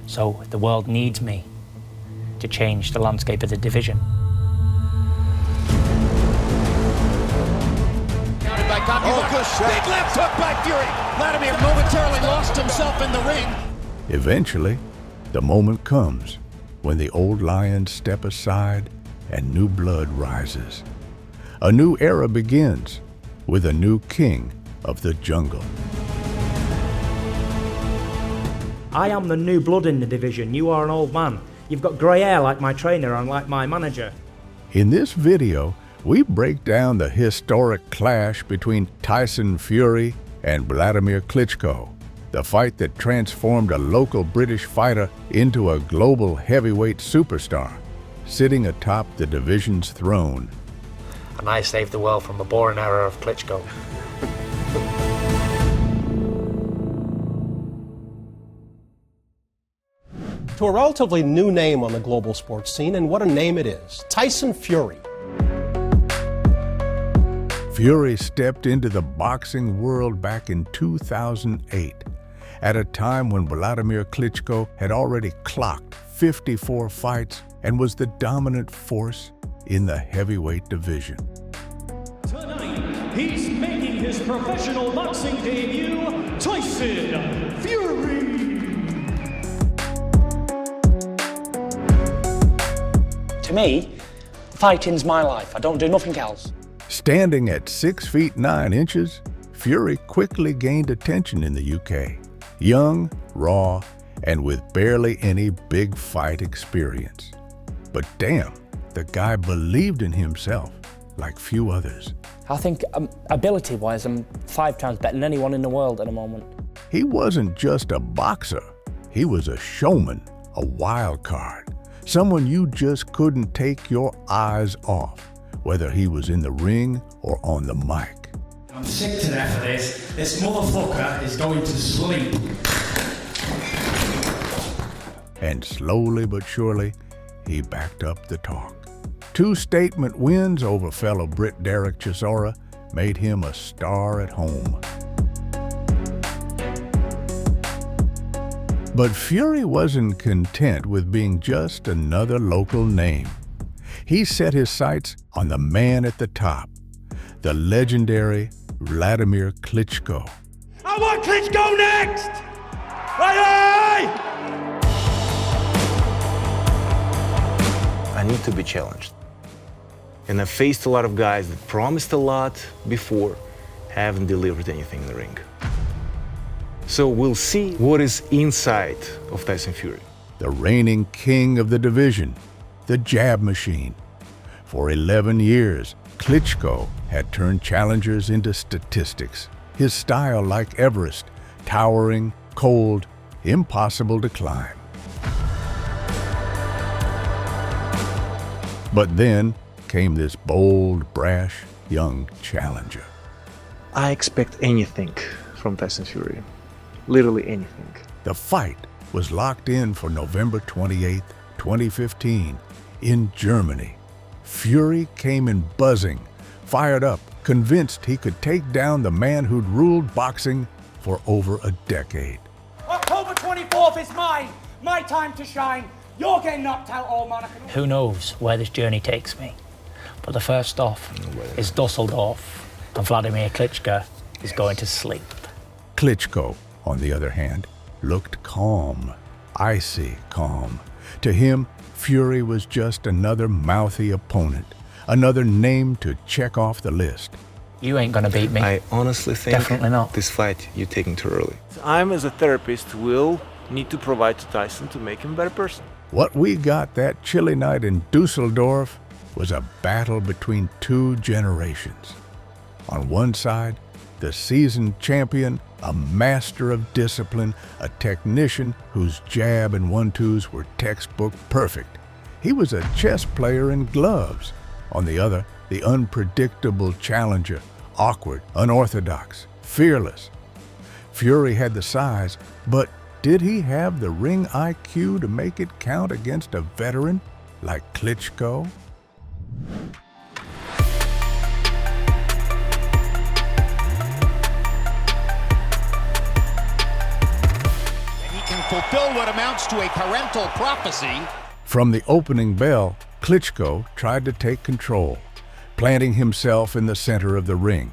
So the world needs me to change the landscape of the division. Big left hook by Fury. Wladimir momentarily lost himself in the ring. Eventually, the moment comes when the old lions step aside and new blood rises. A new era begins with a new king of the jungle. I am the new blood in the division. You are an old man. You've got grey hair like my trainer and like my manager. In this video, we break down the historic clash between Tyson Fury and Wladimir Klitschko, the fight that transformed a local British fighter into a global heavyweight superstar, sitting atop the division's throne. And I saved the world from the boring era of Klitschko. To a relatively new name on the global sports scene, and what a name it is, Tyson Fury. Fury stepped into the boxing world back in 2008, at a time when Wladimir Klitschko had already clocked 54 fights and was the dominant force in the heavyweight division. Tonight, he's making his professional boxing debut, Tyson Fury. To me, fighting's my life. I don't do nothing else. Standing at 6 feet 9 inches, Fury quickly gained attention in the UK. Young, raw, and with barely any big fight experience. But damn, the guy believed in himself like few others. I think ability-wise, I'm 5 times better than anyone in the world at the moment. He wasn't just a boxer. He was a showman, a wild card, someone you just couldn't take your eyes off, whether he was in the ring or on the mic. I'm sick to death of this. This motherfucker is going to sleep. And slowly but surely, he backed up the talk. 2 statement wins over fellow Brit Derek Chisora made him a star at home. But Fury wasn't content with being just another local name. He set his sights on the man at the top, the legendary Wladimir Klitschko. I want Klitschko next! Aye, I need to be challenged. And I've faced a lot of guys that promised a lot before, haven't delivered anything in the ring. So we'll see what is inside of Tyson Fury. The reigning king of the division, the jab machine. For 11 years, Klitschko had turned challengers into statistics. His style like Everest, towering, cold, impossible to climb. But then came this bold, brash, young challenger. I expect anything from Tyson Fury. Literally anything. The fight was locked in for November 28, 2015, in Germany. Fury came in buzzing, fired up, convinced he could take down the man who'd ruled boxing for over a decade. October 24th is mine! My time to shine! You're getting knocked out, old man. Who knows where this journey takes me? But the first stop is Dusseldorf, and Wladimir Klitschko is going to sleep. Klitschko, on the other hand, looked calm, icy calm. To him, Fury was just another mouthy opponent, another name to check off the list. You ain't gonna beat me. I honestly think Definitely not. this fight you're taking too early. I'm, as a therapist, will need to provide to Tyson to make him a better person. What we got that chilly night in Dusseldorf was a battle between 2 generations. On one side, the seasoned champion, a master of discipline, a technician whose jab and 1-2s were textbook perfect. He was a chess player in gloves. On the other, the unpredictable challenger, awkward, unorthodox, fearless. Fury had the size, but did he have the ring IQ to make it count against a veteran like Klitschko? fulfill what amounts to a parental prophecy. From the opening bell, Klitschko tried to take control, planting himself in the center of the ring.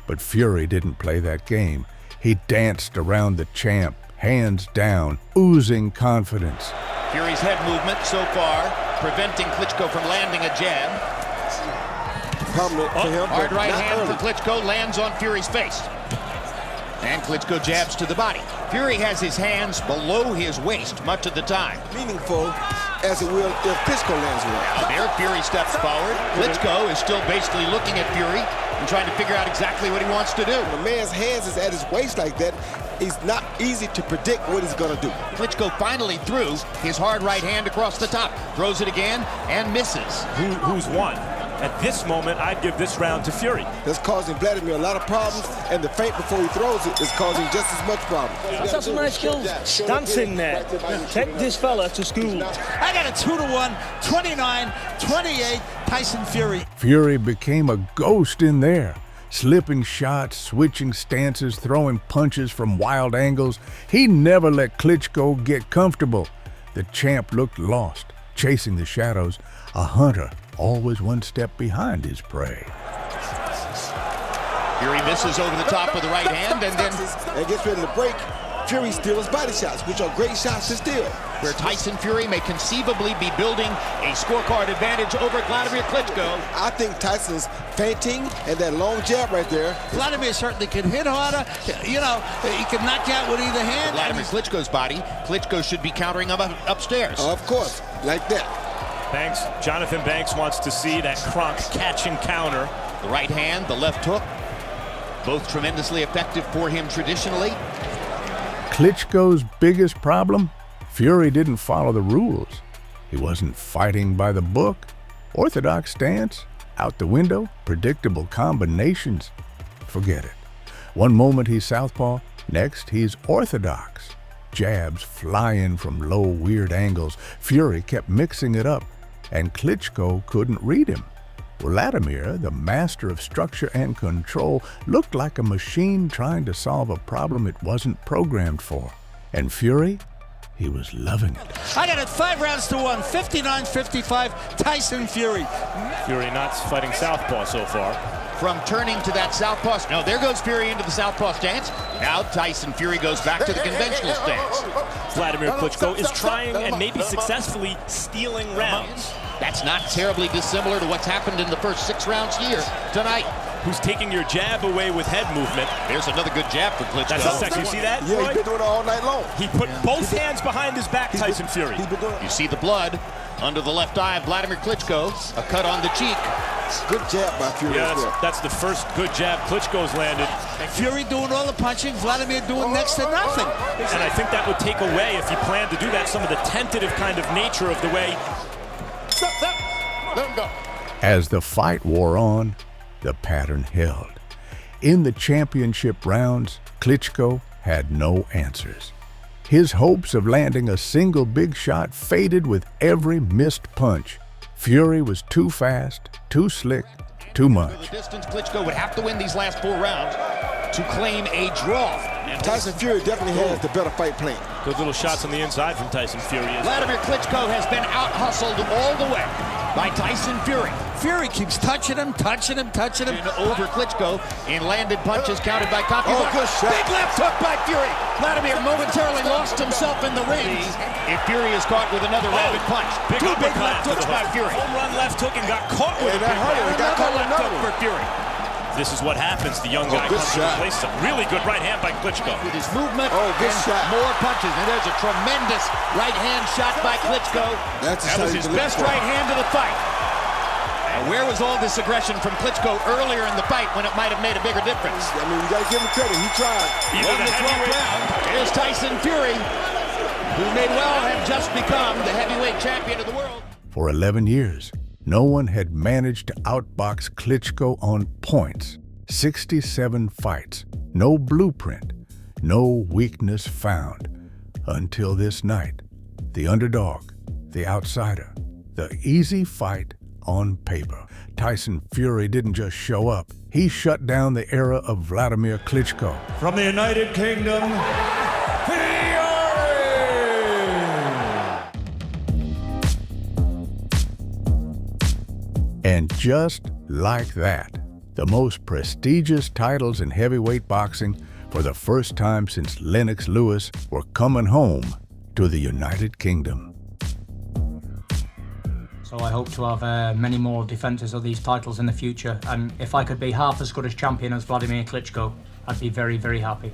But Fury didn't play that game. He danced around the champ, hands down, oozing confidence. Fury's head movement so far, preventing Klitschko from landing a jab. Hard right hand for Klitschko lands on Fury's face. And Klitschko jabs to the body. Fury has his hands below his waist much of the time. Meaningful as it will if Klitschko lands one. Now there, Fury steps forward. Klitschko is still basically looking at Fury and trying to figure out exactly what he wants to do. When a man's hands is at his waist like that, it's not easy to predict what he's going to do. Klitschko finally threw his hard right hand across the top. Throws it again and misses. Who's won? At this moment, I'd give this round to Fury. That's causing Wladimir a lot of problems, and the feint before he throws it is causing just as much problems. That's some nice skills. Dancing there. Take this fella to school. I got a 2-1, 29-28, Tyson Fury. Fury became a ghost in there, slipping shots, switching stances, throwing punches from wild angles. He never let Klitschko get comfortable. The champ looked lost, chasing the shadows, a hunter always one step behind his prey. Fury misses over the top with the right hand and gets ready to break. Fury steals body shots, which are great shots to steal. Where Tyson Fury may conceivably be building a scorecard advantage over Wladimir Klitschko. I think Tyson's feinting and that long jab right there. Wladimir certainly can hit harder. You know, he can knock you out with either hand. Wladimir Klitschko's body, Klitschko should be countering him upstairs. Of course, like that. Jonathan Banks wants to see that Kronk catch and counter. The right hand, the left hook, both tremendously effective for him traditionally. Klitschko's biggest problem? Fury didn't follow the rules. He wasn't fighting by the book. Orthodox stance, out the window, predictable combinations. Forget it. One moment he's southpaw, next he's orthodox. Jabs flying from low, weird angles. Fury kept mixing it up, and Klitschko couldn't read him. Wladimir, the master of structure and control, looked like a machine trying to solve a problem it wasn't programmed for. And Fury, he was loving it. I got it 5 rounds to 1, 59-55, Tyson Fury. Fury not fighting southpaw so far. From turning to that southpaw, no, there goes Fury into the southpaw stance. Now Tyson Fury goes back to the conventional stance. Vladimir Klitschko is trying and maybe successfully stealing rounds. That's not terribly dissimilar to what's happened in the first 6 rounds here tonight. Who's taking your jab away with head movement. There's another good jab for Klitschko. That's the second. You see that? Yeah, he's been doing it all night long. He put both hands behind his back, Tyson Fury. You see the blood under the left eye of Wladimir Klitschko. A cut on the cheek. Good jab by Fury. Yeah, that's the first good jab Klitschko's landed. Fury doing all the punching, Wladimir doing next to nothing. And I think that would take away, if he planned to do that, some of the tentative kind of nature of the way. Let him go. As the fight wore on, the pattern held. In the championship rounds, Klitschko had no answers. His hopes of landing a single big shot faded with every missed punch. Fury was too fast, too slick, too much. The distance, Klitschko would have to win these last 4 rounds to claim a draw. Tyson Fury definitely has the better fight plan. Those little shots on the inside from Tyson Fury. Vladimir Klitschko has been out-hustled all the way by Tyson Fury. Fury keeps touching him. Over Klitschko in landed punches counted by copyright. Good shot. Big left hook by Fury. Vladimir momentarily lost himself in the ring. If Fury is caught with another rapid punch. Two big left hooks by Fury. Home run left hook and got caught with Another left hook for Fury. This is what happens. The young guy comes to place some really good right hand by Klitschko. With his movement good shot. more punches. And there's a tremendous right hand shot by Klitschko. That was his best right hand of the fight. And where was all this aggression from Klitschko earlier in the fight when it might have made a bigger difference? I mean, you got to give him credit. He tried. Won the 12th round. Here's Tyson Fury, who may well have just become the heavyweight champion of the world. For 11 years, no one had managed to outbox Klitschko on points. 67 fights, no blueprint, no weakness found. Until this night, the underdog, the outsider, the easy fight on paper. Tyson Fury didn't just show up, he shut down the era of Wladimir Klitschko. From the United Kingdom, Fury! And just like that, the most prestigious titles in heavyweight boxing for the first time since Lennox Lewis were coming home to the United Kingdom. So I hope to have many more defences of these titles in the future, and if I could be half as good as champion as Wladimir Klitschko, I'd be very, very happy.